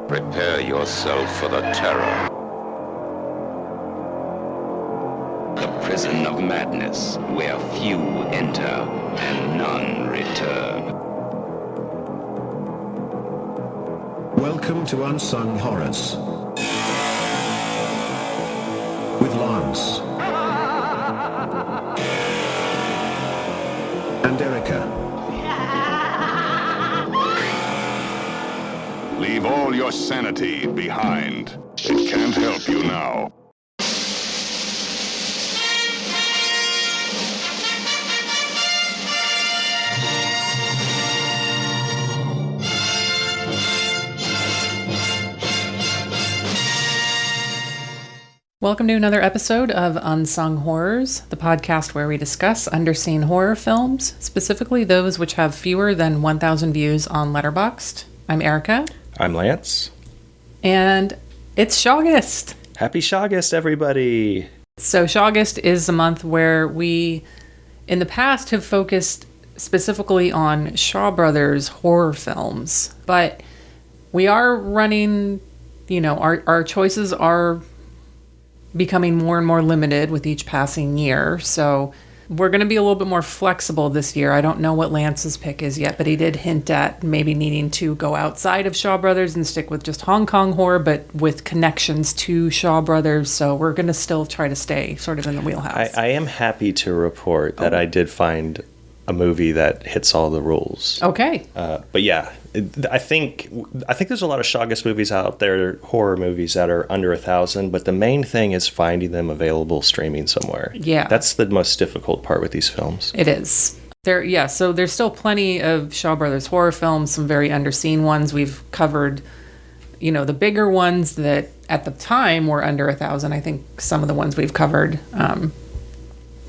Prepare yourself for the terror. The prison of madness, where few enter and none return. Welcome to Unsung Horrors. With Lance. And Erica. Leave all your sanity behind. It can't help you now. Welcome to another episode of Unsung Horrors, the podcast where we discuss underseen horror films, specifically those which have fewer than 1,000 views on Letterboxd. I'm Erica. I'm Lance. And it's Shawgust. Happy Shawgust, everybody. So Shawgust is a month where we, in the past, have focused specifically on Shaw Brothers horror films. But we are running, our choices are becoming more and more limited with each passing year. So we're going to be a little bit more flexible this year. I don't know what Lance's pick is yet, but he did hint at maybe needing to go outside of Shaw Brothers and stick with just Hong Kong horror, but with connections to Shaw Brothers. So we're going to still try to stay sort of in the wheelhouse. I am happy to report that I did find a movie that hits all the rules. Okay. But yeah, I think there's a lot of Shawgust movies out there, horror movies that are under 1,000, but the main thing is finding them available streaming somewhere. Yeah. That's the most difficult part with these films. It is. So there's still plenty of Shaw Brothers horror films, some very underseen ones. We've covered, the bigger ones that at the time were under 1,000. I think some of the ones we've covered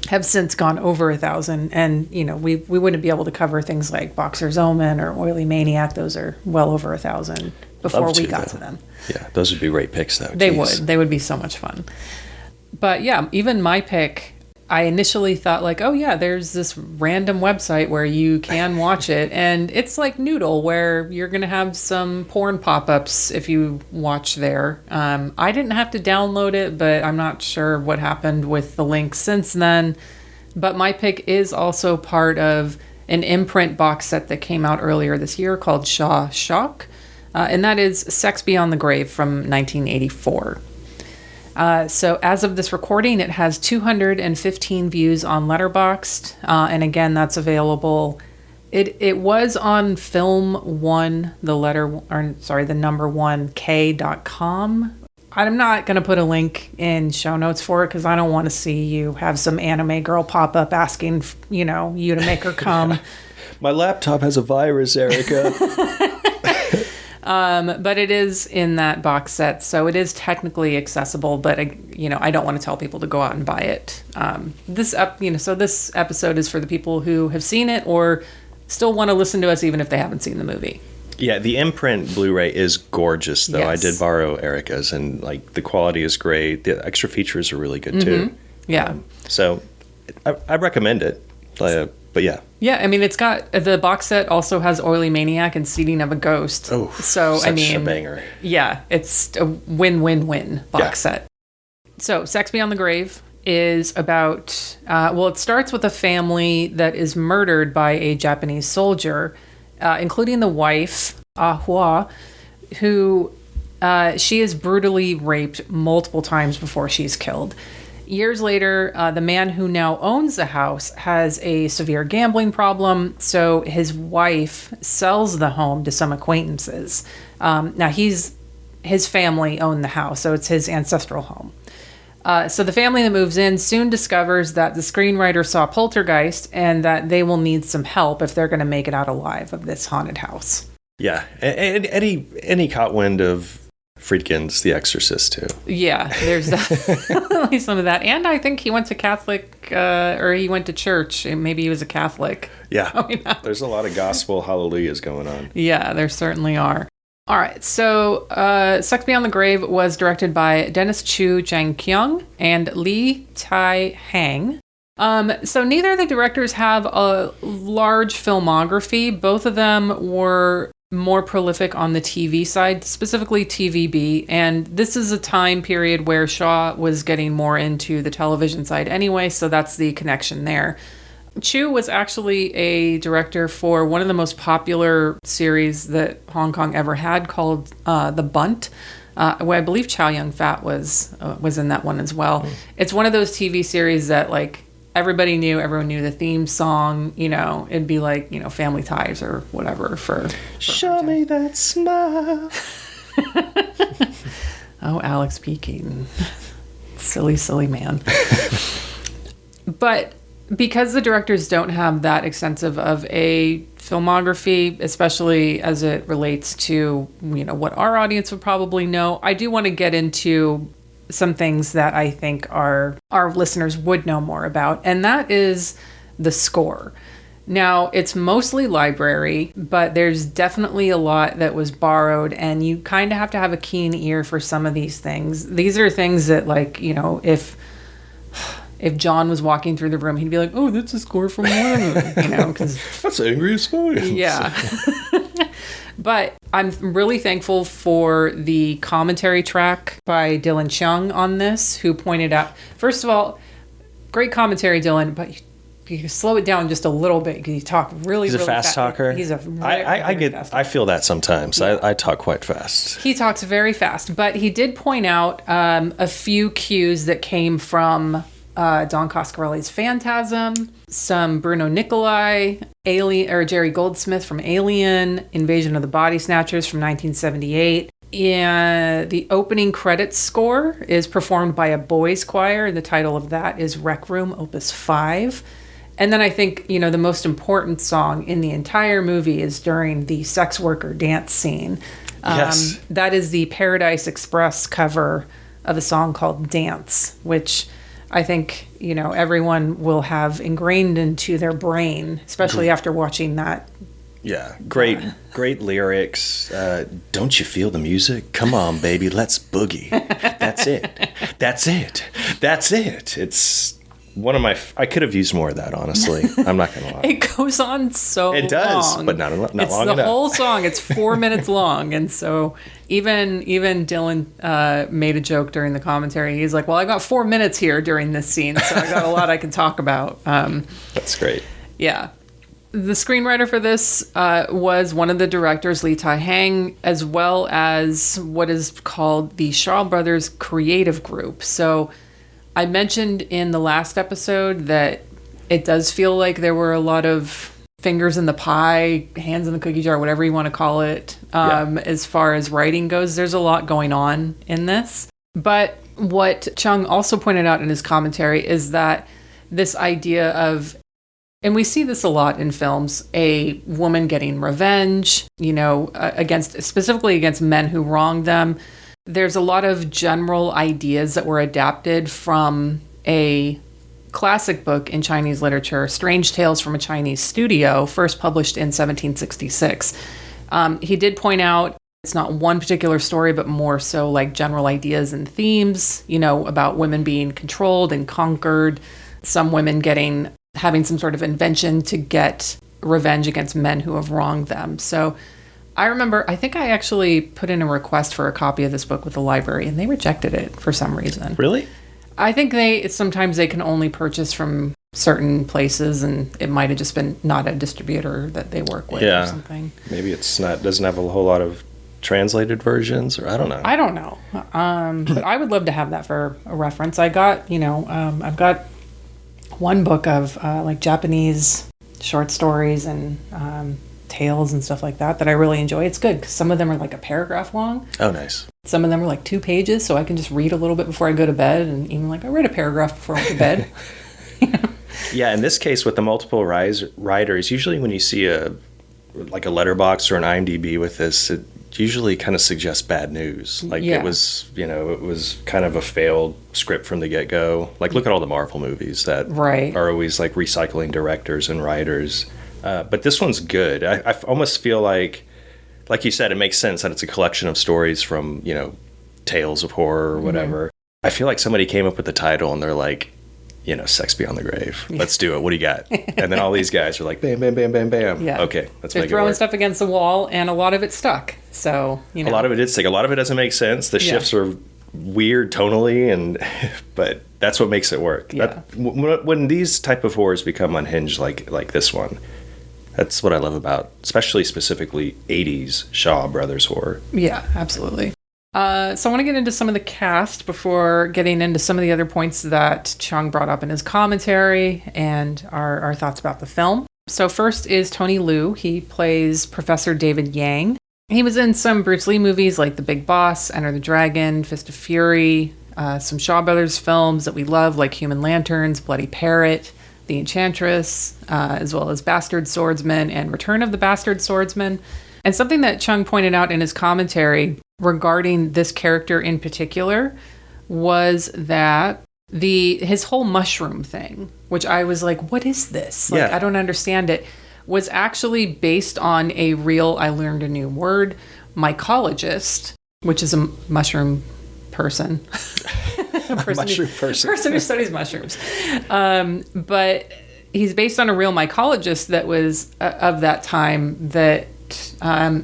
have since gone over 1,000, and we wouldn't be able to cover things like Boxer's Omen or Oily Maniac. Those are well over 1,000 before we got to them. Yeah, those would be great picks though. They would be so much fun. But yeah, even my pick, I initially thought like, oh yeah, there's this random website where you can watch it, and it's like Noodle, where you're gonna have some porn pop-ups if you watch there. I didn't have to download it, but I'm not sure what happened with the link since then. But my pick is also part of an Imprint box set that came out earlier this year called Shaw Shock, and that is Sex Beyond the Grave from 1984. So as of this recording, it has 215 views on Letterboxd, and again, that's available. It was on film1, the number 1k.com. I'm not going to put a link in show notes for it because I don't want to see you have some anime girl pop up asking, you to make her come. My laptop has a virus, Erica. But it is in that box set, so it is technically accessible, but I don't want to tell people to go out and buy it. So this episode is for the people who have seen it or still want to listen to us even if they haven't seen the movie. Yeah, the Imprint Blu-ray is gorgeous, though. Yes. I did borrow Erica's, and the quality is great. The extra features are really good too. Yeah. So I recommend it. But yeah. Yeah, it's got the box set also has Oily Maniac and Seeding of a Ghost. Oh, so such a banger. Yeah, it's a win-win-win box set. So Sex Beyond the Grave is about, it starts with a family that is murdered by a Japanese soldier, including the wife, Ahua, who she is brutally raped multiple times before she's killed. Years later, the man who now owns the house has a severe gambling problem, so his wife sells the home to some acquaintances. Now, his family owned the house, so it's his ancestral home. So the family that moves in soon discovers that the screenwriter saw Poltergeist and that they will need some help if they're going to make it out alive of this haunted house. Yeah, and Eddie caught wind of Friedkin's The Exorcist too. Yeah, there's definitely some of that. And I think he went to Catholic, or he went to church. Maybe he was a Catholic. Yeah, there's a lot of gospel hallelujahs going on. Yeah, there certainly are. All right, so Sex Beyond the Grave was directed by Dennis Chu Jang-kyung and Lee Tai-hang. So neither of the directors have a large filmography. Both of them were more prolific on the TV side, specifically TVB. And this is a time period where Shaw was getting more into the television side anyway, so that's the connection there. Chu was actually a director for one of the most popular series that Hong Kong ever had, called The Bunt, where I believe Chow Yun-fat was in that one as well. It's one of those TV series that, like, everyone knew the theme song. You know, it'd be like, you know, Family Ties or whatever for Show me that smile. Oh, Alex P. Keaton. Silly man. But because the directors don't have that extensive of a filmography, especially as it relates to, you know, what our audience would probably know, I do want to get into some things that I think our listeners would know more about, and that is the score. Now, it's mostly library, but there's definitely a lot that was borrowed, and you kind of have to have a keen ear for some of these things. These are things that, like, you know, if John was walking through the room, he'd be like, "Oh, that's a score from one," you know, because That's Angry Explosions. yeah. But I'm really thankful for the commentary track by Dylan Chung on this, who pointed out, first of all, great commentary, Dylan, but you slow it down just a little bit because you talk really, He's a really fast talker. He's a I feel that sometimes. I talk quite fast. He talks very fast, but he did point out a few cues that came from Don Coscarelli's Phantasm, some Bruno Nicolai, Alien, or Jerry Goldsmith from Alien, Invasion of the Body Snatchers from 1978. And the opening credits score is performed by a boys' choir. The title of that is Rec Room, Opus 5. And then I think, you know, the most important song in the entire movie is during the sex worker dance scene. Yes. That is the Paradise Express cover of a song called Dance, which I think, you know, everyone will have ingrained into their brain, especially after watching that. Yeah, great lyrics. Don't you feel the music? Come on, baby, let's boogie. That's it. It's one of my. I could have used more of that, honestly. I'm not gonna lie. It goes on so long. It does, but not long it's enough. The whole song. It's 4 minutes long, and so even Dylan made a joke during the commentary. He's like, "Well, I got 4 minutes here during this scene, so I got a lot I can talk about." That's great. Yeah. The screenwriter for this was one of the directors, Lee Tai-hang, as well as what is called the Shaw Brothers Creative Group. So I mentioned in the last episode that it does feel like there were a lot of fingers in the pie, hands in the cookie jar, whatever you want to call it, as far as writing goes. There's a lot going on in this. But what Chung also pointed out in his commentary is that this idea of, and we see this a lot in films, a woman getting revenge, you know, specifically against men who wronged them. There's a lot of general ideas that were adapted from a classic book in Chinese literature, Strange Tales from a Chinese Studio, first published in 1766. He did point out it's not one particular story, but more so like general ideas and themes, you know, about women being controlled and conquered, some women having some sort of invention to get revenge against men who have wronged them. So I remember, I think I actually put in a request for a copy of this book with the library, and they rejected it for some reason. Really? I think sometimes they can only purchase from certain places, and it might have just been not a distributor that they work with or something. Maybe doesn't have a whole lot of translated versions, or I don't know. I don't know. But I would love to have that for a reference. I've got one book of like Japanese short stories and tales and stuff like that I really enjoy. It's good because some of them are like a paragraph long. Oh, nice. Some of them are like 2 pages, so I can just read a little bit before I go to bed, and even like I read a paragraph before I went to bed. Yeah, in this case with the multiple writers, usually when you see a letterbox or an IMDb with this, it usually kind of suggests bad news. Like it was kind of a failed script from the get-go. Like look at all the Marvel movies that are always like recycling directors and writers. But this one's good. I almost feel like you said, it makes sense that it's a collection of stories from, you know, tales of horror or whatever. Mm-hmm. I feel like somebody came up with the title and they're like, Sex Beyond the Grave. Let's do it. What do you got? And then all these guys are like, bam, bam, bam, bam, bam. Yeah. Okay, let's They're make it throwing work. stuff against the wall, and a lot of it stuck. So, A lot of it did stick. A lot of it doesn't make sense. The shifts are weird tonally, but that's what makes it work. Yeah. When these type of horrors become unhinged like this one, that's what I love about, specifically 80s Shaw Brothers horror. Yeah, absolutely. So I want to get into some of the cast before getting into some of the other points that Chung brought up in his commentary and our thoughts about the film. So first is Tony Liu. He plays Professor David Yang. He was in some Bruce Lee movies like The Big Boss, Enter the Dragon, Fist of Fury, some Shaw Brothers films that we love like Human Lanterns, Bloody Parrot, The Enchantress, as well as Bastard Swordsman and Return of the Bastard Swordsman. And something that Chung pointed out in his commentary regarding this character in particular was that his whole mushroom thing, which I was like, what is this? Like, I don't understand it, was actually based on a real, I learned a new word, mycologist, which is a mushroom person. Person who studies mushrooms. But he's based on a real mycologist that was of that time that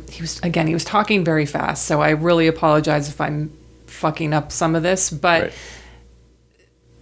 he was talking very fast, so I really apologize if I'm fucking up some of this, but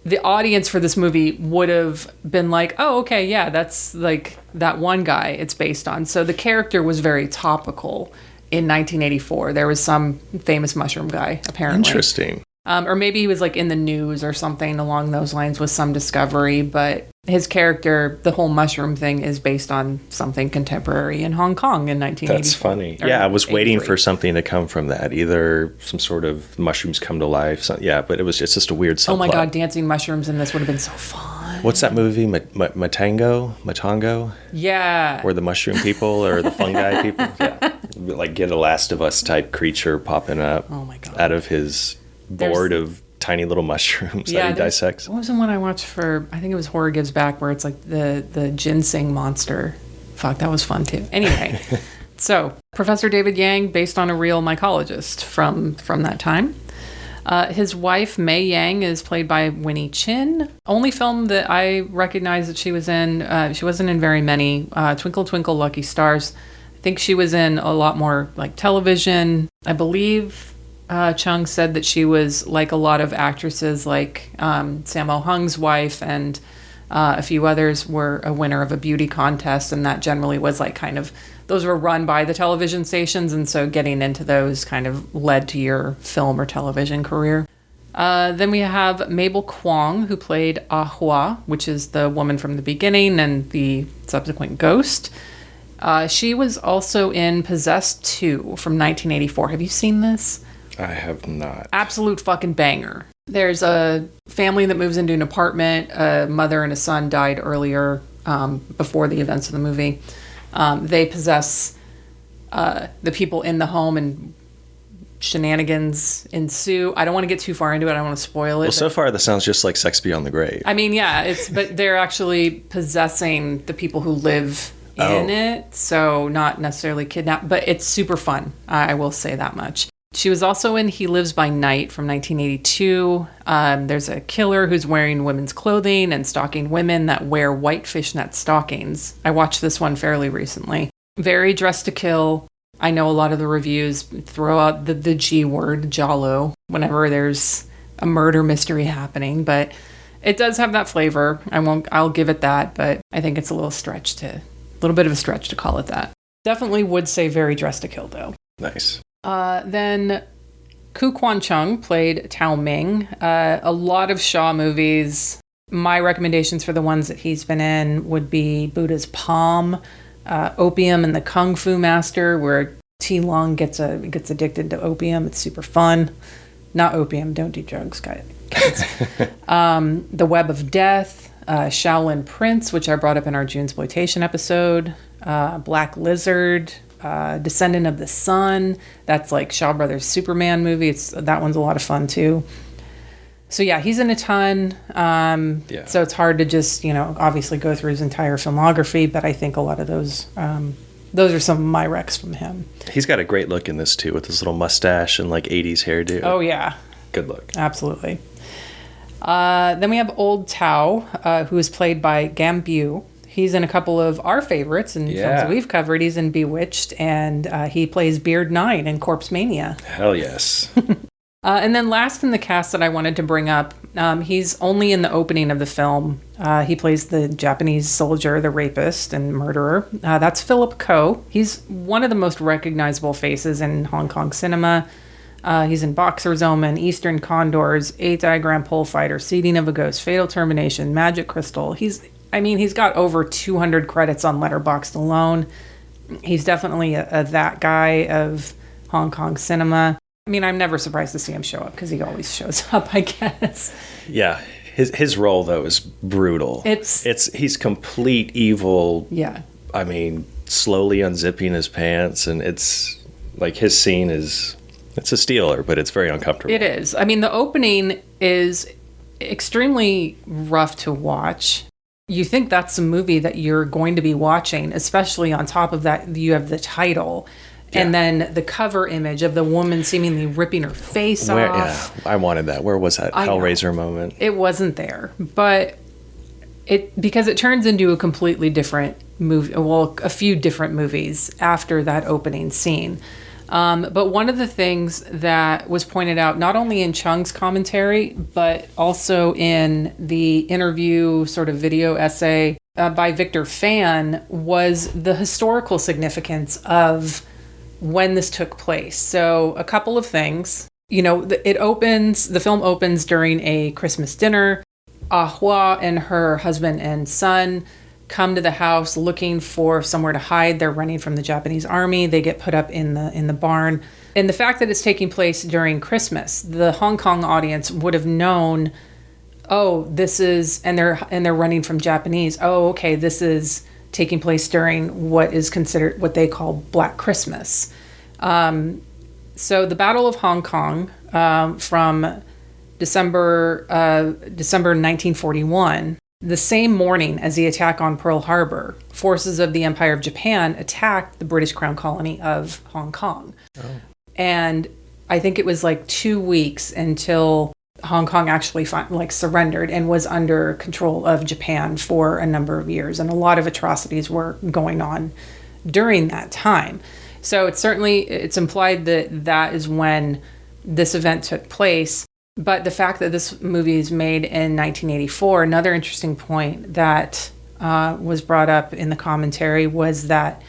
the audience for this movie would have been like, oh, okay, yeah, that's like that one guy it's based on. So the character was very topical in 1984. There was some famous mushroom guy, apparently. Interesting. Or maybe he was like in the news or something along those lines with some discovery, but his character, the whole mushroom thing, is based on something contemporary in Hong Kong in 1984. That's funny. Yeah, I was waiting for something to come from that. Either some sort of mushrooms come to life. But it's just a weird subplot. Oh my God, dancing mushrooms in this would have been so fun. What's that movie? Matango? Yeah. Or the mushroom people or the fungi people? Yeah. Like get a Last of Us type creature popping up out of his board of tiny little mushrooms that he dissects. What was the one I watched for, I think it was Horror Gives Back, where it's like the ginseng monster. Fuck, that was fun too. Anyway, so Professor David Yang, based on a real mycologist from that time. His wife, Mei Yang, is played by Winnie Chin. Only film that I recognize that she was in, she wasn't in very many, Twinkle Twinkle Lucky Stars. I think she was in a lot more like television. I believe Chung said that she was like a lot of actresses like Sammo Hung's wife and a few others were a winner of a beauty contest, and that generally was like kind of, those were run by the television stations, and so getting into those kind of led to your film or television career. Then we have Mabel Kwong, who played Ah Hua, which is the woman from the beginning and the subsequent ghost. She was also in Possessed 2 from 1984. Have you seen this? I have not. Absolute fucking banger. There's a family that moves into an apartment. A mother and a son died earlier, before the events of the movie. They possess the people in the home, and shenanigans ensue. I don't want to get too far into it. I don't want to spoil it. Well, so far, this sounds just like Sex Beyond the Grave. I mean, yeah, but they're actually possessing the people who live in it. So not necessarily kidnapped, but it's super fun. I will say that much. She was also in He Lives by Night from 1982. There's a killer who's wearing women's clothing and stalking women that wear white fishnet stockings. I watched this one fairly recently. Very Dressed to Kill. I know a lot of the reviews throw out the G word, Jalo, whenever there's a murder mystery happening, but it does have that flavor. I'll give it that, but I think it's a little bit of a stretch to call it that. Definitely would say Very Dressed to Kill though. Nice. Then Ku Kwan Chung played Tao Ming. A lot of Shaw movies. My recommendations for the ones that he's been in would be Buddha's Palm, Opium and the Kung Fu Master, where T Lung gets addicted to opium. It's super fun. Not opium. Don't do drugs, guys. The Web of Death, Shaolin Prince, which I brought up in our Junesploitation episode, Black Lizard, Descendant of the Sun. That's like Shaw Brothers' Superman movie. That one's a lot of fun too. So yeah, he's in a ton. So it's hard to just, obviously go through his entire filmography, but I think a lot of those are some of my recs from him. He's got a great look in this too, with his little mustache and like 80s hairdo. Oh yeah. Good look. Absolutely. Then we have Old Tao, who is played by Gambu. He's in a couple of our favorites and films that we've covered. He's in Bewitched, and he plays Beard 9 in Corpse Mania. Hell yes. And then last in the cast that I wanted to bring up, he's only in the opening of the film. He plays the Japanese soldier, the rapist and murderer. That's Philip Ko. He's one of the most recognizable faces in Hong Kong cinema. He's in Boxer's Omen, Eastern Condors, 8 Diagram Pole Fighter, Seeding of a Ghost, Fatal Termination, Magic Crystal. He's got over 200 credits on Letterboxd alone. He's definitely that guy of Hong Kong cinema. I mean, I'm never surprised to see him show up because he always shows up, I guess. Yeah. His role, though, is brutal. He's complete evil. Yeah. I mean, slowly unzipping his pants, and it's like his scene is... It's a stealer, but it's very uncomfortable. It is. I mean, the opening is extremely rough to watch. You think that's a movie that you're going to be watching, especially on top of that, you have the title. Yeah. And then the cover image of the woman seemingly ripping her face off. Yeah, I wanted that. Where was that Hellraiser moment? It wasn't there. But because it turns into a completely different movie, well, a few different movies after that opening scene. But one of the things that was pointed out, not only in Chung's commentary, but also in the interview sort of video essay by Victor Fan, was the historical significance of when this took place. So a couple of things. The film opens during a Christmas dinner. Ah Hua and her husband and son come to the house looking for somewhere to hide. They're running from the Japanese army. They get put up in the barn. And the fact that it's taking place during Christmas, the Hong Kong audience would have known, this is, and they're running from Japanese. Oh, okay, this is taking place during what is considered what they call Black Christmas. So the Battle of Hong Kong from December 1941. The same morning as the attack on Pearl Harbor, forces of the Empire of Japan attacked the British Crown colony of Hong Kong. Oh. And I think it was like 2 weeks until Hong Kong actually surrendered and was under control of Japan for a number of years. And a lot of atrocities were going on during that time. So it's implied that is when this event took place. But the fact that this movie is made in 1984, another interesting point that was brought up in the commentary was that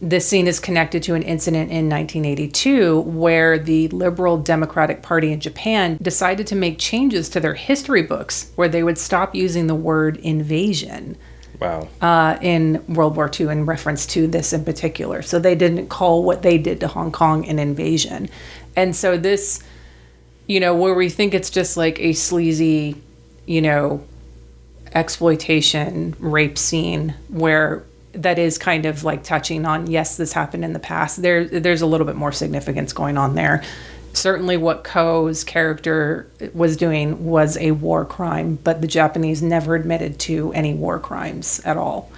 this scene is connected to an incident in 1982 where the Liberal Democratic Party in Japan decided to make changes to their history books where they would stop using the word invasion. Wow. In World War II in reference to this in particular. So they didn't call what they did to Hong Kong an invasion. And so this... where we think it's just like a sleazy, exploitation rape scene where that is kind of like touching on, yes, this happened in the past. There's a little bit more significance going on there. Certainly what Ko's character was doing was a war crime, but the Japanese never admitted to any war crimes at all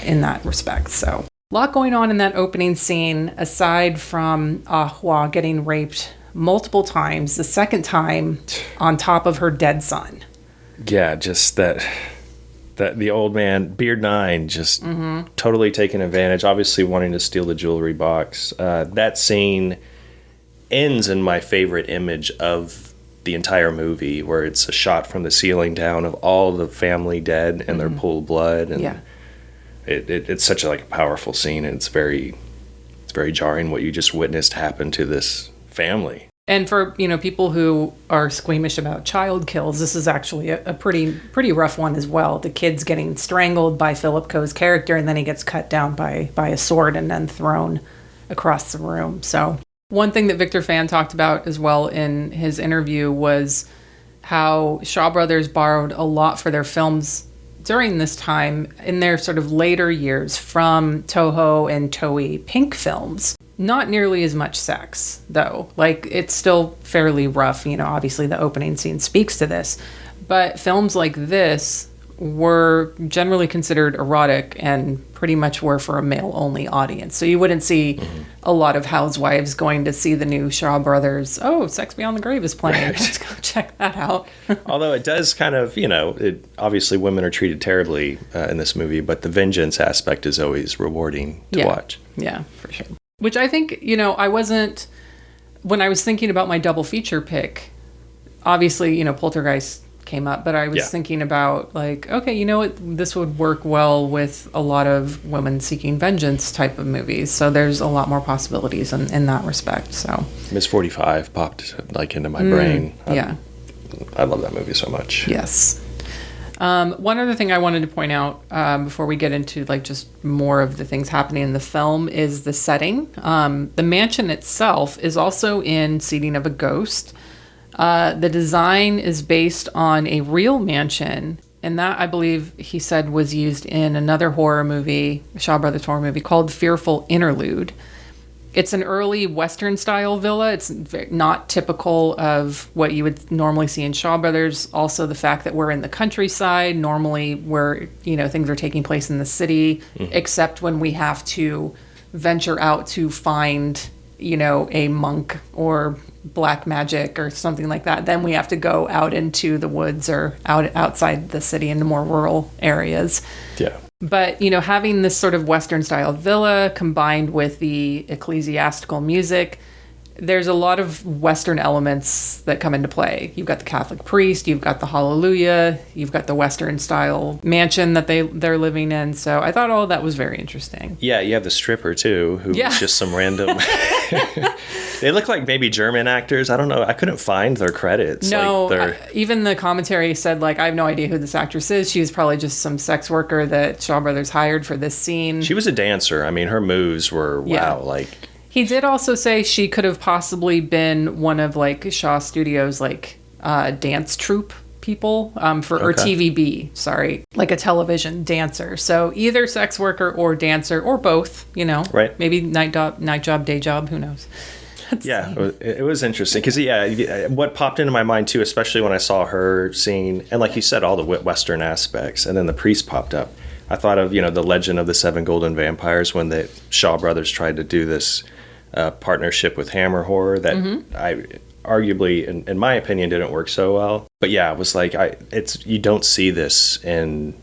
in that respect. So a lot going on in that opening scene, aside from Ah Hua getting raped multiple times, the second time on top of her dead son. Yeah, just that the old man, Beard 9, just totally taking advantage, obviously wanting to steal the jewelry box. That scene ends in my favorite image of the entire movie, where it's a shot from the ceiling down of all the family dead and their pooled blood. And yeah. It's such a powerful scene, and it's very jarring what you just witnessed happen to this family. And for people who are squeamish about child kills, this is actually a pretty rough one as well. The kid's getting strangled by Philip Ko's character, and then he gets cut down by a sword and then thrown across the room. So one thing that Victor Fan talked about as well in his interview was how Shaw Brothers borrowed a lot for their films during this time in their sort of later years from Toho and Toei Pink films. Not nearly as much sex, though. It's still fairly rough. Obviously the opening scene speaks to this. But films like this were generally considered erotic and pretty much were for a male-only audience. So you wouldn't see a lot of housewives going to see the new Shaw Brothers. Oh, Sex Beyond the Grave is playing. Right. Let's go check that out. Although it does kind of, obviously women are treated terribly in this movie, but the vengeance aspect is always rewarding to watch. Yeah, for sure. Which I think, I wasn't, when I was thinking about my double feature pick, obviously, Poltergeist came up, but I was thinking about like, okay, you know what, this would work well with a lot of women seeking vengeance type of movies. So there's a lot more possibilities in that respect. So Miss 45 popped like into my brain. I love that movie so much. Yes. One other thing I wanted to point out before we get into like just more of the things happening in the film is the setting. The mansion itself is also in Seeding of a Ghost. The design is based on a real mansion, and that, I believe, he said was used in another horror movie, Shaw Brothers horror movie, called Fearful Interlude. It's an early Western-style villa. It's not typical of what you would normally see in Shaw Brothers. Also, the fact that we're in the countryside, normally where, things are taking place in the city, except when we have to venture out to find, a monk or black magic or something like that. Then we have to go out into the woods or outside the city into more rural areas. Yeah. But, having this sort of Western style villa combined with the ecclesiastical music, there's a lot of Western elements that come into play. You've got the Catholic priest, you've got the Hallelujah, you've got the Western style mansion that they're living in. So I thought all of that was very interesting. Yeah, you have the stripper too, who's just some random... They look like maybe German actors. I don't know. I couldn't find their credits. No, even the commentary said, I have no idea who this actress is. She's probably just some sex worker that Shaw Brothers hired for this scene. She was a dancer. I mean, her moves were, He did also say she could have possibly been one of, Shaw Studios', dance troupe people or TVB, sorry, like a television dancer. So either sex worker or dancer or both, Right. Maybe night job, day job, who knows. It was interesting because what popped into my mind too, especially when I saw her scene, and like you said, all the Western aspects, and then the priest popped up. I thought of the Legend of the Seven Golden Vampires when the Shaw Brothers tried to do this partnership with Hammer Horror that I arguably, in my opinion, didn't work so well. But yeah, it was like you don't see this in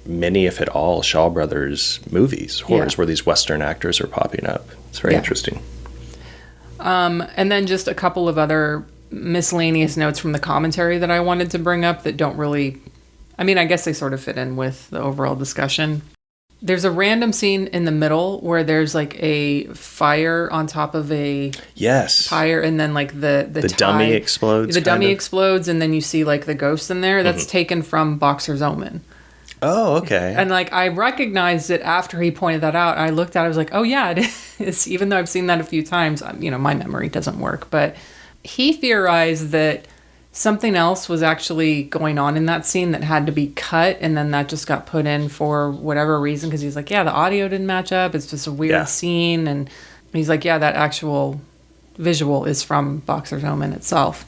many, if at all, Shaw Brothers movies, horrors where these Western actors are popping up. It's very interesting. And then just a couple of other miscellaneous notes from the commentary that I wanted to bring up that don't really, I guess they sort of fit in with the overall discussion. There's a random scene in the middle where there's a fire on top of a pyre, and then the dummy explodes. The dummy explodes, and then you see the ghost in there. That's taken from Boxer's Omen. Oh, okay. And I recognized it after he pointed that out. I looked at it, I was like, oh yeah, it is. Even though I've seen that a few times, my memory doesn't work. But he theorized that something else was actually going on in that scene that had to be cut, and then that just got put in for whatever reason, because he's like, yeah, the audio didn't match up. It's just a weird scene. And he's like, yeah, that actual visual is from Boxer's Omen itself.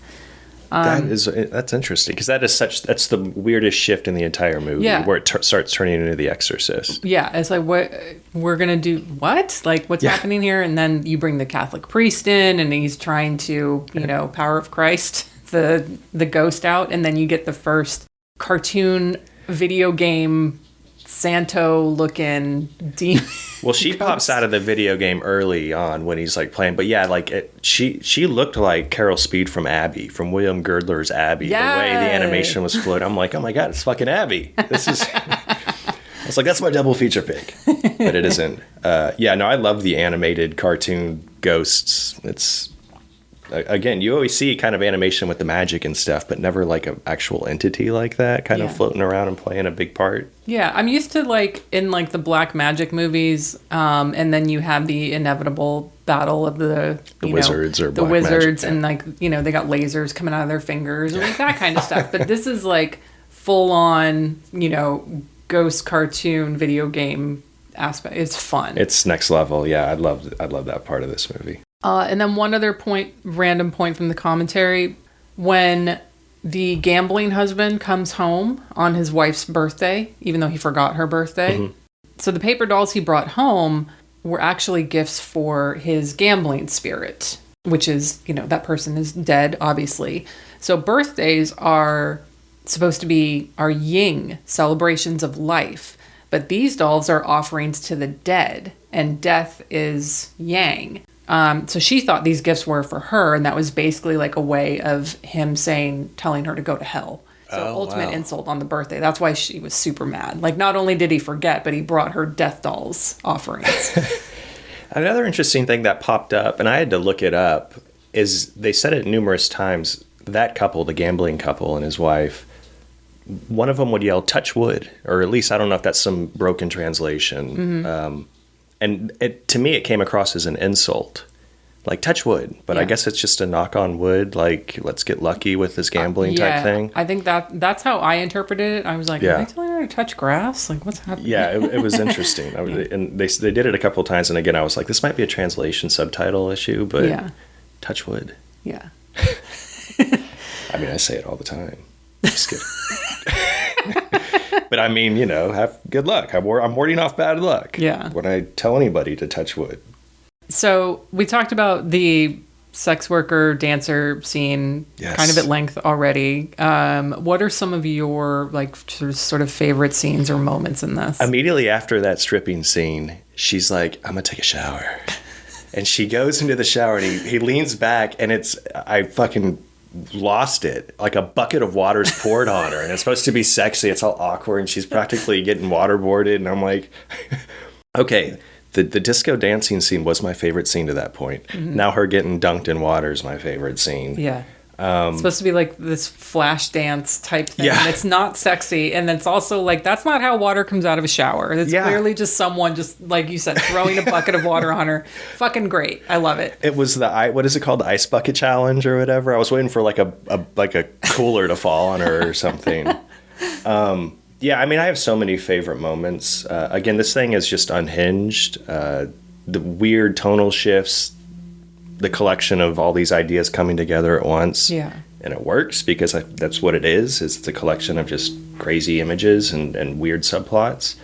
That's interesting, because that's the weirdest shift in the entire movie, where it starts turning into The Exorcist. Yeah, it's like, what we're gonna do? What? What's happening here? And then you bring the Catholic priest in, and he's trying to, power of Christ, the ghost out, and then you get the first cartoon video game Santo looking demon. Well, she pops out of the video game early on when he's playing, but she looked like Carol Speed from Abby, from William Girdler's Abby. The way the animation was floating, I'm like, oh my god, it's fucking Abby. This is. I was like, that's my double feature pick, but it isn't. I love the animated cartoon ghosts. It's. Again, you always see kind of animation with the magic and stuff, but never an actual entity like that kind of floating around and playing a big part. Yeah, I'm used to in the black magic movies, and then you have the inevitable battle of the wizards or the black wizards, magic, and they got lasers coming out of their fingers and that kind of stuff. But this is full on, ghost cartoon video game aspect. It's fun. It's next level. Yeah, I love that part of this movie. And then one other random point from the commentary, when The gambling husband comes home on his wife's birthday, even though he forgot her birthday. So the paper dolls he brought home were actually gifts for his gambling spirit, which is, that person is dead, obviously. So birthdays are supposed to be our yin, celebrations of life. But these dolls are offerings to the dead, and death is yang. So she thought these gifts were for her, and that was basically like a way of him telling her to go to hell. So ultimate insult on the birthday. That's why she was super mad. Like, not only did he forget, but he brought her death dolls offerings. Another interesting thing that popped up, and I had to look it up, is they said it numerous times. That couple, the gambling couple and his wife, one of them would yell, "Touch wood," or at least I don't know if that's some broken translation. And to me, it came across as an insult, like touch wood. But I guess it's just a knock on wood, like let's get lucky with this gambling type thing. I think that's how I interpreted it. I was like, are they telling her to touch grass? Like, what's happening? Yeah, it was interesting. And they did it a couple of times. And again, I was like, this might be a translation subtitle issue, but touch wood. Yeah. I mean, I say it all the time. Just kidding. But I mean, have good luck. I'm warding off bad luck. Yeah. When I tell anybody to touch wood. So we talked about the sex worker dancer scene kind of at length already. What are some of your sort of favorite scenes or moments in this? Immediately after that stripping scene, she's like, "I'm gonna take a shower," and she goes into the shower and he leans back and I fucking lost it. Like a bucket of water is poured on her and it's supposed to be sexy. It's all awkward and she's practically getting waterboarded, and I'm like, okay, the disco dancing scene was my favorite scene to that point. Now her getting dunked in water is my favorite scene. Yeah. It's supposed to be like this flash dance type thing. Yeah. And it's not sexy. And it's also like, that's not how water comes out of a shower. It's clearly just someone, just like you said, throwing a bucket of water on her. Fucking great. I love it. It was what is it called? The ice bucket challenge or whatever. I was waiting for like a cooler to fall on her or something. Yeah, I mean, I have so many favorite moments. Again, this thing is just unhinged. The weird tonal shifts, the collection of all these ideas coming together at once. Yeah. And it works because that's what it is. It's a collection of just crazy images and weird subplots.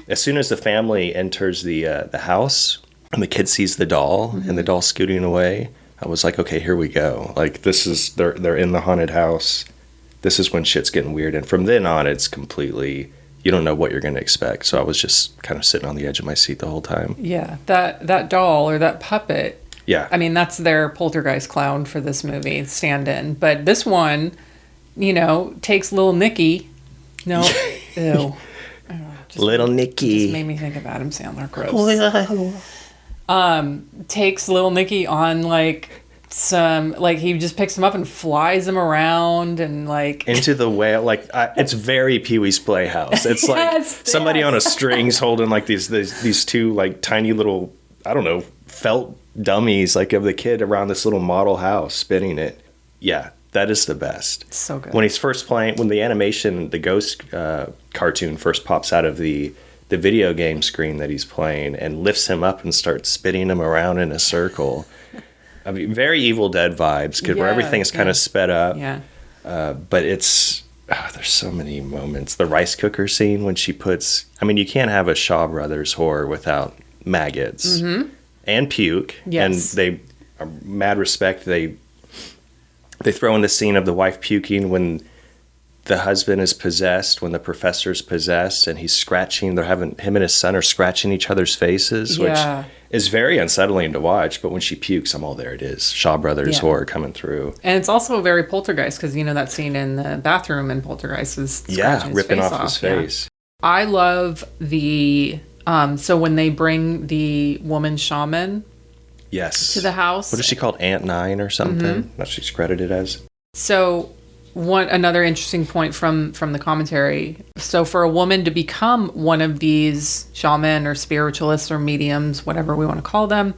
As soon as the family enters the house and the kid sees the doll and the doll scooting away, I was like, okay, here we go. Like, this is, they're in the haunted house. This is when shit's getting weird. And from then on, it's completely, you don't know what you're going to expect. So I was just kind of sitting on the edge of my seat the whole time. Yeah. That doll or that puppet. Yeah. I mean, that's their Poltergeist clown for this movie, stand-in. But this one, takes little Nicky. No. Ew. Little Nicky. Just made me think of Adam Sandler. Gross. Takes little Nicky on, he just picks him up and flies him around and into the whale. It's very Pee-wee's Playhouse. It's somebody on a string's holding these two tiny little, I don't know, felt dummies of the kid around this little model house spinning it. Yeah, that is the best. It's so good. When he's first playing, when the animation, the ghost cartoon first pops out of the video game screen that he's playing and lifts him up and starts spinning him around in a circle. I mean, very Evil Dead vibes, because where everything is kind of sped up. Yeah. But there's so many moments. The rice cooker scene when she puts, I mean, you can't have a Shaw Brothers horror without maggots and puke. Yes. And they, mad respect, they throw in the scene of the wife puking when the husband is possessed, when the professor's possessed, and he's scratching. Him and his son are scratching each other's faces, which is very unsettling to watch. But when she pukes, I'm all, there it is. Shaw Brothers horror coming through. And it's also very Poltergeist, because that scene in the bathroom in Poltergeist is ripping off his face. Yeah. I love the so when they bring the woman shaman to the house. What is she called? Aunt Nine or something? That's what she's credited as. So another interesting point from the commentary. So for a woman to become one of these shaman or spiritualists or mediums, whatever we want to call them,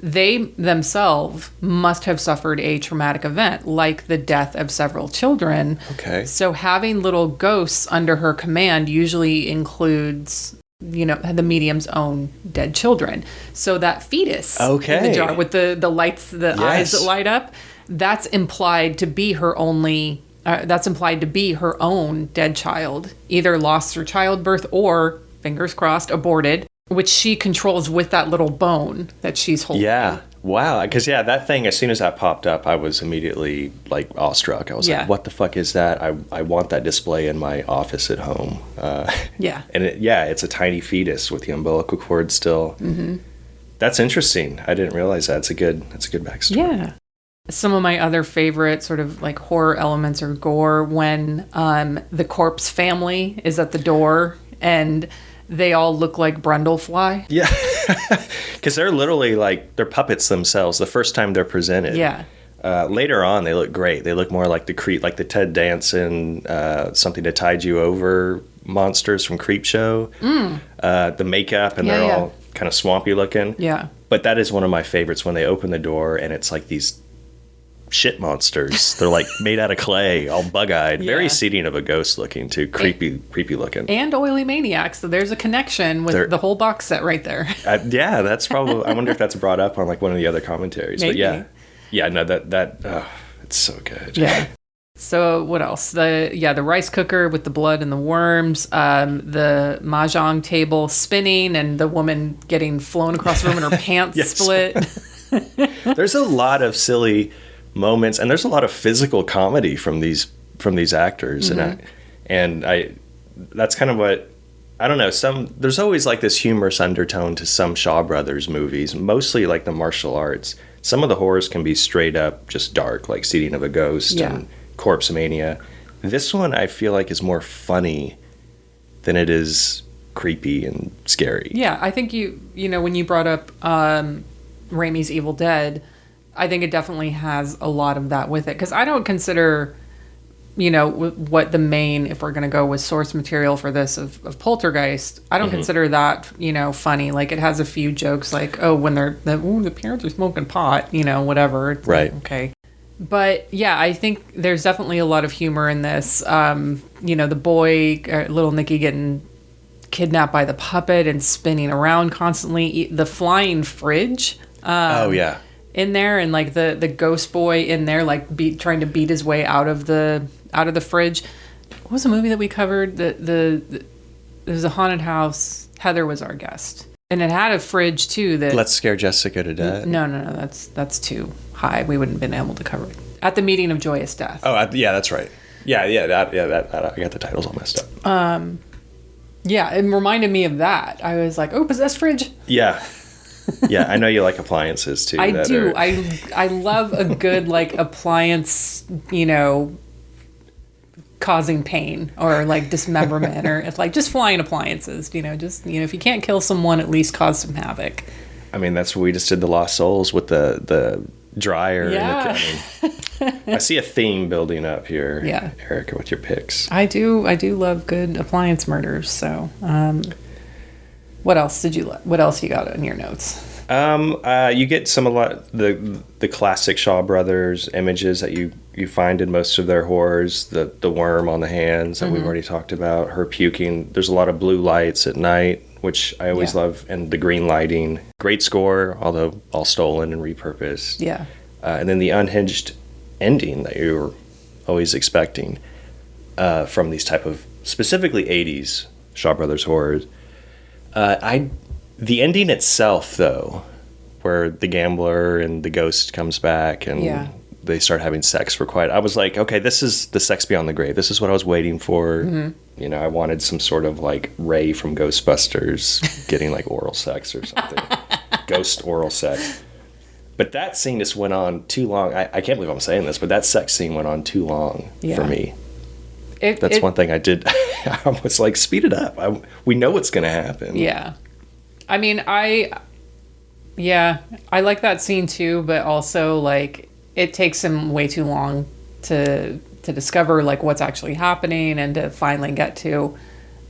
they themselves must have suffered a traumatic event, like the death of several children. Okay. So having little ghosts under her command usually includes, the medium's own dead children. So that fetus in the jar with the lights, eyes that light up, that's implied to be her only that's implied to be her own dead child, either lost through childbirth or, fingers crossed, aborted, which she controls with that little bone that she's holding. Yeah. Wow. Because, that thing, as soon as that popped up, I was immediately, like, awestruck. I was like, what the fuck is that? I want that display in my office at home. Yeah. And, it's a tiny fetus with the umbilical cord still. Mm-hmm. That's interesting. I didn't realize that. It's a good backstory. Yeah. Some of my other favorite sort of like horror elements or gore when the corpse family is at the door and they all look like Brundlefly. Yeah. Because they're literally like, they're puppets themselves the first time they're presented. Yeah. Later on, they look great. They look more like the Ted Danson, Something to Tide You Over monsters from Creepshow. The makeup, and they're all kind of swampy looking. Yeah. But that is one of my favorites when they open the door and it's like these shit monsters. They're like made out of clay, all bug-eyed. Yeah. Very seating of a ghost looking too. Creepy looking. And oily maniacs. So there's a connection with the whole box set right there. That's probably, I wonder if that's brought up on like one of the other commentaries. Maybe. But no, it's so good. Yeah. So what else? The rice cooker with the blood and the worms, the mahjong table spinning and the woman getting flown across the room and her pants split. There's a lot of silly moments and there's a lot of physical comedy from these actors. Mm-hmm. and I that's kind of what, I don't know, there's always like this humorous undertone to some Shaw Brothers movies, mostly like the martial arts. Some of the horrors can be straight up just dark, like Seating of a Ghost and Corpse Mania. This one I feel like is more funny than it is creepy and scary. Yeah, I think you know when you brought up Raimi's Evil Dead, I think it definitely has a lot of that with it, because I don't consider, what the main, if we're going to go with source material for this of Poltergeist, I don't consider that, funny. Like it has a few jokes like, oh, when the parents are smoking pot, whatever. It's right. Like, okay. But yeah, I think there's definitely a lot of humor in this. The boy, little Nicky getting kidnapped by the puppet and spinning around constantly. The flying fridge. In there, and like the ghost boy in there, like trying to beat his way out of the fridge. What was the movie that we covered? There was a haunted house. Heather was our guest, and it had a fridge too. That Let's Scare Jessica to Death. No, that's too high. We wouldn't have been able to cover it. At the Meeting of Joyous Death. Oh, that's right. That I got the titles all messed up. Yeah, it reminded me of that. I was like, oh, possessed fridge. Yeah. Yeah, I know you like appliances too. I do. I love a good like appliance, causing pain or like dismemberment or if like just flying appliances, if you can't kill someone, at least cause some havoc. I mean, that's what we just did the Lost Souls with the dryer. Yeah. I see a theme building up here. Yeah. Erica, with your picks. I do love good appliance murders. So, what else you got in your notes? You get the classic Shaw Brothers images that you find in most of their horrors. The worm on the hands that we've already talked about. Her puking. There's a lot of blue lights at night, which I always love, and the green lighting. Great score, although all stolen and repurposed. Yeah. And then the unhinged ending that you were always expecting from these type of specifically 80s Shaw Brothers horrors. The ending itself, though, where the gambler and the ghost comes back and they start having sex for quite... I was like, okay, this is the sex beyond the grave. This is what I was waiting for. Mm-hmm. I wanted some sort of like Ray from Ghostbusters getting like oral sex or something. Ghost oral sex. But that scene just went on too long. I can't believe I'm saying this, but that sex scene went on too long for me. That's one thing I did. I was like, speed it up. We know what's going to happen. Yeah. I mean, I like that scene too, but also like it takes him way too long to discover like what's actually happening and to finally get to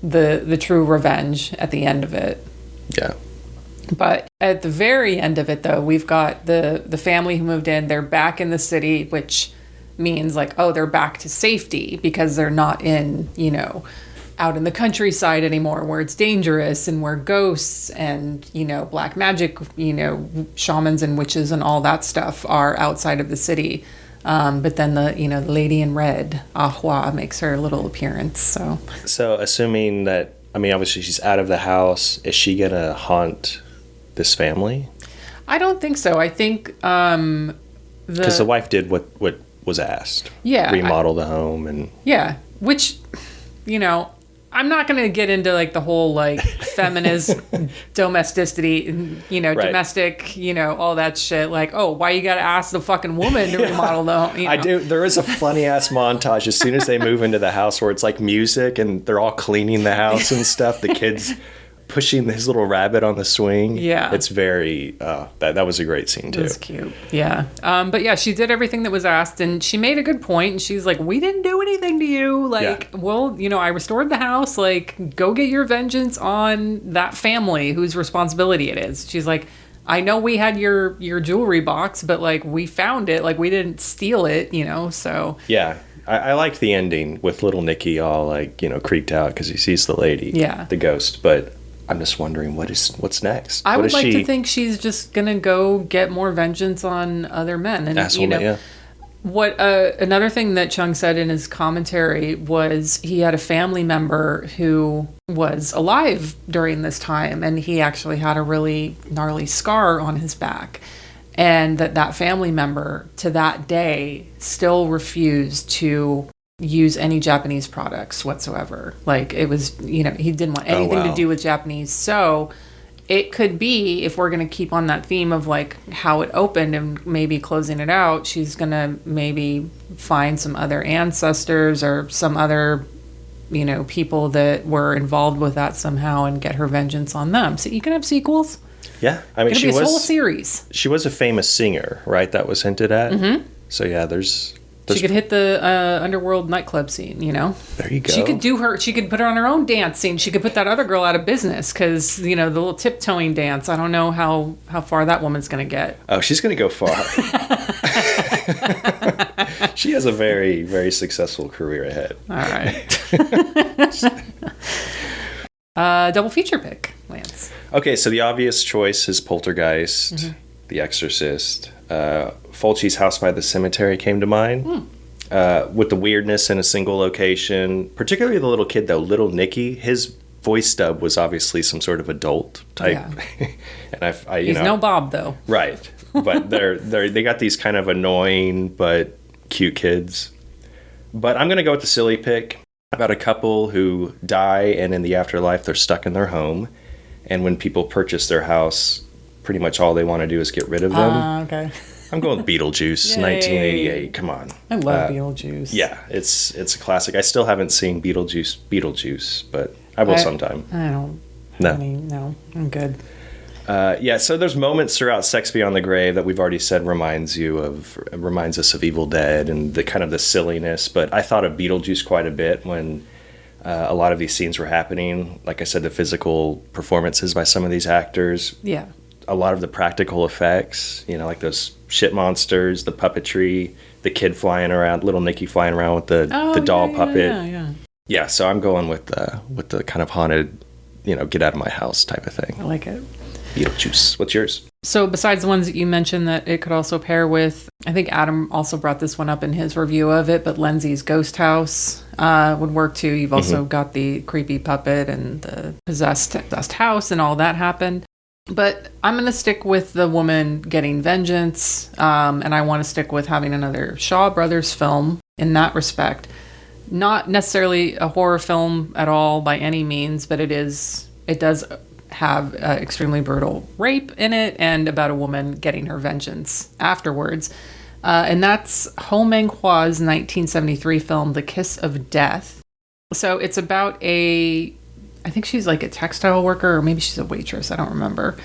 the true revenge at the end of it. Yeah. But at the very end of it, though, we've got the family who moved in. They're back in the city, which means like, oh, they're back to safety because they're not in, out in the countryside anymore where it's dangerous and where ghosts and, black magic, shamans and witches and all that stuff are outside of the city. But then the lady in red, Ahua, makes her little appearance. So assuming that, I mean, obviously she's out of the house, is she gonna haunt this family? I don't think so. I think because the wife did what was asked. Yeah, remodel the home and which, I'm not going to get into like the whole like feminist domesticity, Right. domestic, all that shit. Like, oh, why you got to ask the fucking woman to remodel the home? I do. There is a funny ass montage as soon as they move into the house where it's like music and they're all cleaning the house and stuff. The kids pushing his little rabbit on the swing. Yeah. It's very, that was a great scene too. It was cute. Yeah. But yeah, she did everything that was asked and she made a good point. And she's like, we didn't do anything to you. Like, well, I restored the house. Like, go get your vengeance on that family whose responsibility it is. She's like, I know we had your jewelry box, but like we found it. Like we didn't steal it, so. Yeah. I liked the ending with little Nicky all like, creeped out because he sees the lady. Yeah. The ghost. But I'm just wondering what's next. I would like to think she's just gonna go get more vengeance on other men. And what another thing that Chung said in his commentary was he had a family member who was alive during this time, and he actually had a really gnarly scar on his back, and that family member to that day still refused to use any Japanese products whatsoever. Like it was, he didn't want anything to do with Japanese. So it could be, if we're going to keep on that theme of like how it opened and maybe closing it out, she's going to maybe find some other ancestors or some other, people that were involved with that somehow and get her vengeance on them. So you can have sequels. Yeah. I mean, she was a whole series. She was a famous singer, right? That was hinted at. Mm-hmm. So yeah, there's she could hit the underworld nightclub scene, There you go. She could put her on her own dance scene. She could put that other girl out of business because, the little tiptoeing dance. I don't know how far that woman's going to get. Oh, she's going to go far. She has a very, very successful career ahead. All right. Double feature pick, Lance. Okay, so the obvious choice is Poltergeist, The Exorcist. Fulci's House by the Cemetery came to mind. With the weirdness in a single location, particularly the little kid though, little Nicky, his voice dub was obviously some sort of adult type. Yeah. And he's no Bob though. Right. But they got these kind of annoying but cute kids. But I'm going to go with the silly pick about a couple who die and in the afterlife they're stuck in their home. And when people purchase their house, pretty much all they want to do is get rid of them. Okay. I'm going with Beetlejuice, 1988. Come on. I love Beetlejuice. Yeah, it's a classic. I still haven't seen Beetlejuice, but I will sometime. I don't. No. I mean, no, I'm good. So there's moments throughout Sex Beyond the Grave that we've already said reminds us of Evil Dead and the kind of the silliness. But I thought of Beetlejuice quite a bit when a lot of these scenes were happening. Like I said, the physical performances by some of these actors. Yeah. A lot of the practical effects, like those shit monsters, the puppetry, the kid flying around, little Nicky flying around with the doll puppet. Yeah, so I'm going with the kind of haunted, get out of my house type of thing. I like it. Beetlejuice. What's yours? So besides the ones that you mentioned that it could also pair with, I think Adam also brought this one up in his review of it, but Lindsay's Ghost House would work too. You've also got the creepy puppet and the possessed house and all that happened. But I'm going to stick with the woman getting vengeance, and I want to stick with having another Shaw Brothers film in that respect. Not necessarily a horror film at all by any means, but it does have extremely brutal rape in it and about a woman getting her vengeance afterwards. And that's Ho Meng Hua's 1973 film, The Kiss of Death. So it's about I think she's like a textile worker, or maybe she's a waitress. I don't remember.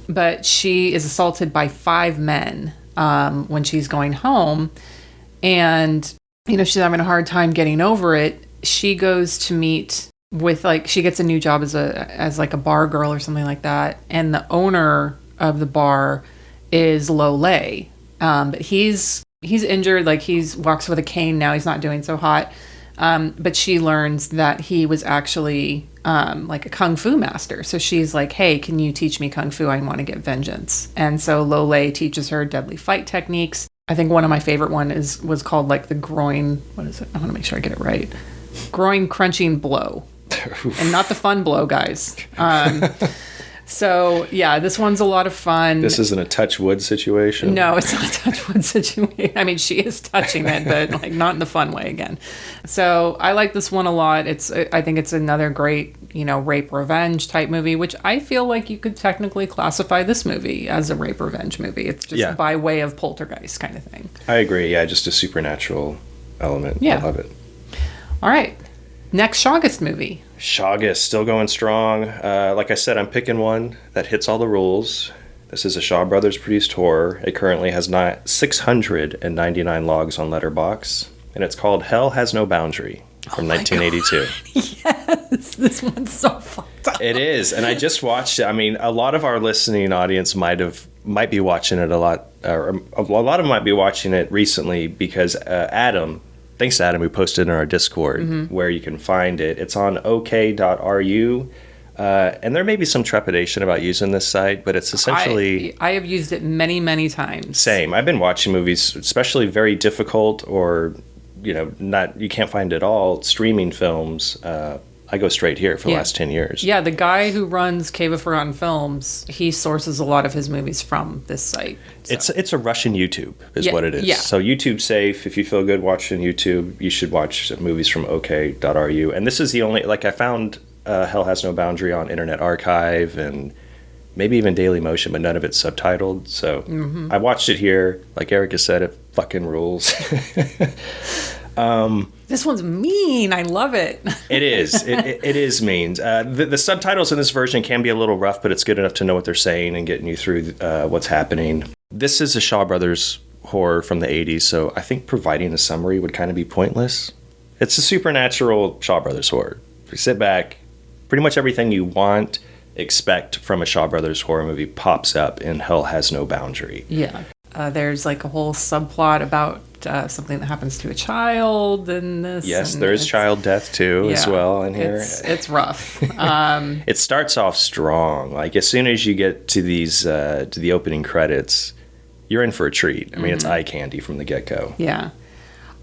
But she is assaulted by 5 men when she's going home. And, she's having a hard time getting over it. She goes to meet with, she gets a new job as like a bar girl or something like that. And the owner of the bar is Lo Lei. But he's injured. Like, walks with a cane now. He's not doing so hot. But she learns that he was actually like a kung fu master. So she's like, hey, can you teach me kung fu? I want to get vengeance. And so Lo Lei teaches her deadly fight techniques. I think one of my favorite was called like the groin. What is it? I want to make sure I get it right. Groin crunching blow, and not the fun blow, guys. So yeah, this one's a lot of fun. This isn't a touch wood situation. No, it's not a touch wood situation. I mean, she is touching it, but like not in the fun way again. So I like this one a lot. I think it's another great, rape revenge type movie, which I feel like you could technically classify this movie as a rape revenge movie. It's just by way of Poltergeist kind of thing. I agree. Yeah, just a supernatural element. Yeah. I love it. All right. Next Shawgust movie. Shawgust, still going strong. Like I said, I'm picking one that hits all the rules. This is a Shaw Brothers produced horror. It currently has 699 logs on Letterboxd, and it's called Hell Has No Boundary from 1982. Yes, this one's so fucked up. It is, and I just watched it. I mean, a lot of our listening audience might be watching it a lot, or a lot of them might be watching it recently because Adam. Thanks to Adam, who posted in our Discord where you can find it. It's on ok.ru. And there may be some trepidation about using this site, but it's essentially... I have used it many, many times. Same. I've been watching movies, especially very difficult or, you can't find at all, streaming films. I go straight here for the last 10 years. Yeah, the guy who runs Cave of Forgotten Films, he sources a lot of his movies from this site. So. It's a Russian YouTube is what it is. Yeah. So YouTube's safe. If you feel good watching YouTube, you should watch movies from ok.ru. And this is the only, I found Hell Has No Boundary on Internet Archive and maybe even Daily Motion, but none of it's subtitled. So I watched it here. Like Erica said, it fucking rules. This one's mean. I love it. It is. It is mean. The subtitles in this version can be a little rough, but it's good enough to know what they're saying and getting you through what's happening. This is a Shaw Brothers horror from the 80s, so I think providing a summary would kind of be pointless. It's a supernatural Shaw Brothers horror. If you sit back, pretty much everything you expect from a Shaw Brothers horror movie pops up in Hell Has No Boundary. Yeah. There's a whole subplot about something that happens to a child in this. Yes, there is child death too as well in here. It's rough. It starts off strong. As soon as you get to to the opening credits, you're in for a treat. I mean, it's eye candy from the get-go. Yeah.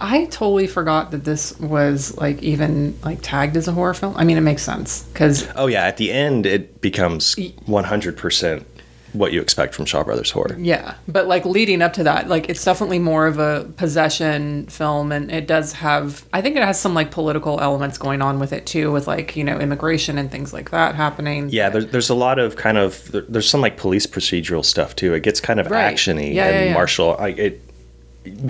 I totally forgot that this was even tagged as a horror film. I mean, it makes sense because... Oh yeah, at the end it becomes 100% what you expect from Shaw Brothers horror. Yeah, but leading up to that, it's definitely more of a possession film, and it does have, I think it has some political elements going on with it too, with immigration and things like that happening. Yeah, there's a lot of there's some police procedural stuff too. It gets kind of actiony and martial.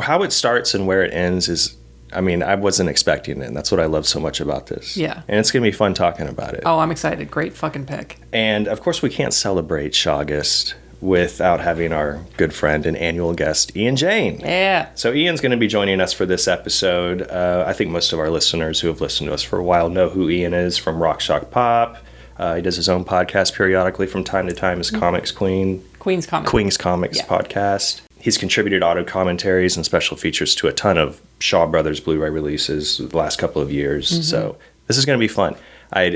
How it starts and where it ends is, I mean, I wasn't expecting it, and that's what I love so much about this. Yeah. And it's going to be fun talking about it. Oh, I'm excited. Great fucking pick. And, of course, we can't celebrate Shawgust without having our good friend and annual guest, Ian Jane. Yeah. So Ian's going to be joining us for this episode. I think most of our listeners who have listened to us for a while know who Ian is from Rock Shock Pop. He does his own podcast periodically from time to time, his Comics Queen. Queen's Comics podcast. He's contributed audio commentaries and special features to a ton of Shaw Brothers Blu-ray releases the last couple of years. So this is going to be fun. I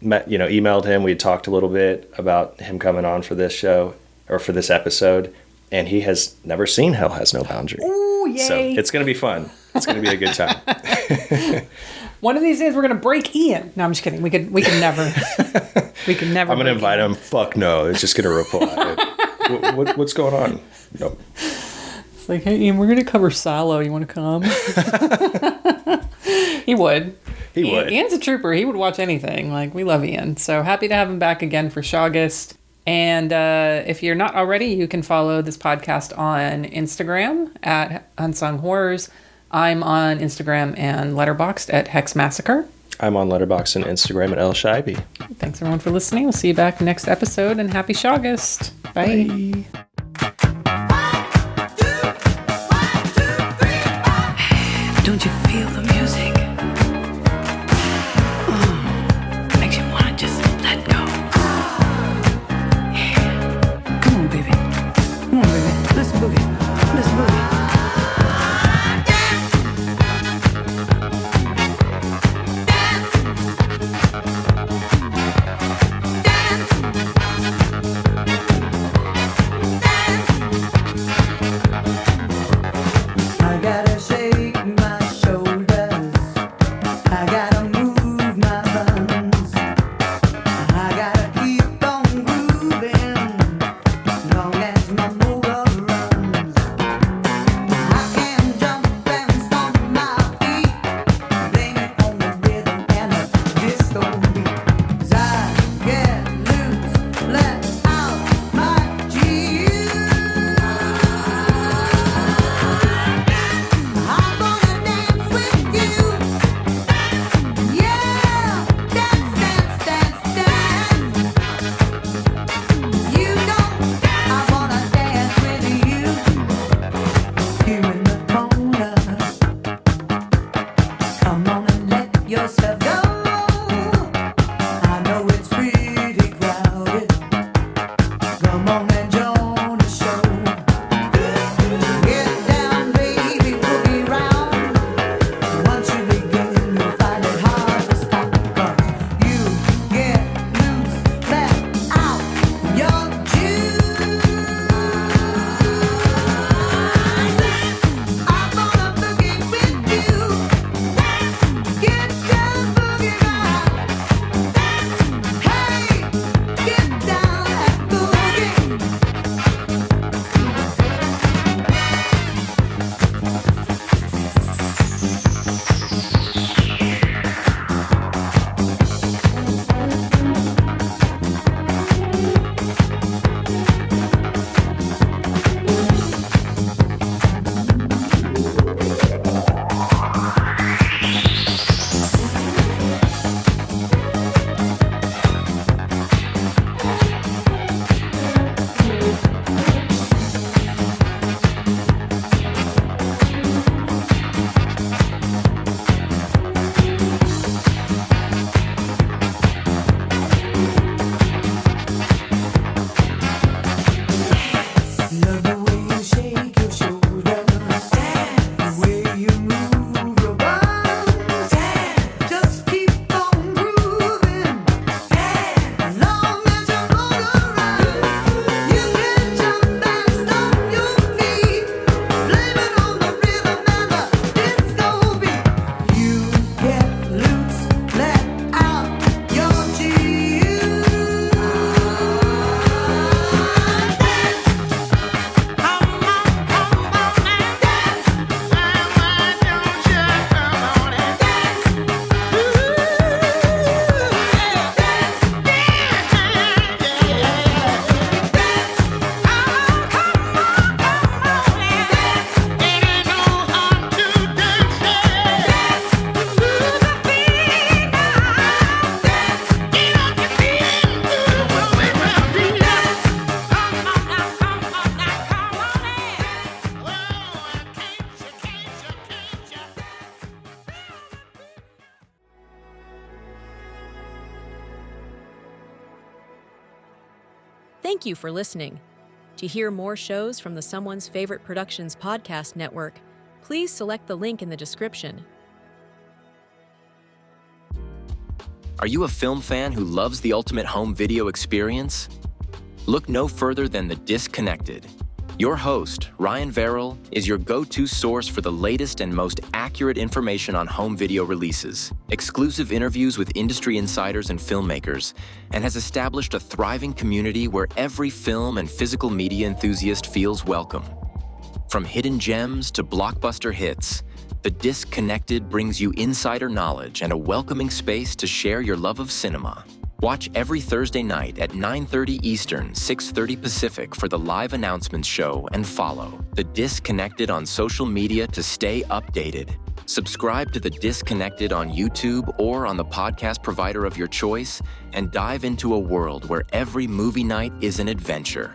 emailed him. We had talked a little bit about him coming on for this show or for this episode, and he has never seen Hell Has No Boundary. Ooh, yay. So it's going to be fun. It's going to be a good time. One of these days we're going to break Ian. No, I'm just kidding. We could never. I'm going to invite him. Fuck no. It's just going to reply. What's going on? Nope. It's hey Ian, we're gonna cover Salo. You want to come? He would. Ian's a trooper. He would watch anything. We love Ian. So happy to have him back again for Shawgust. And if you're not already, you can follow this podcast on Instagram at Unsung Horrors. I'm on Instagram and Letterboxd at Hex Massacre. I'm on Letterboxd and Instagram at El Schibi. Thanks everyone for listening. We'll see you back next episode, and happy Shawgust. Bye. Don't you feel the music? Makes you want to just let go. Yeah. Come on, baby. Let's boogie. Let's boogie. Dance. Thank you for listening. To hear more shows from the Someone's Favorite Productions podcast network, please select the link in the description. Are you a film fan who loves the ultimate home video experience? Look no further than The Disconnected. Your host, Ryan Verrill, is your go-to source for the latest and most accurate information on home video releases, exclusive interviews with industry insiders and filmmakers, and has established a thriving community where every film and physical media enthusiast feels welcome. From hidden gems to blockbuster hits, The Disconnected brings you insider knowledge and a welcoming space to share your love of cinema. Watch every Thursday night at 9:30 Eastern, 6:30 Pacific for the live announcements show and follow The Disconnected on social media to stay updated. Subscribe to The Disconnected on YouTube or on the podcast provider of your choice and dive into a world where every movie night is an adventure.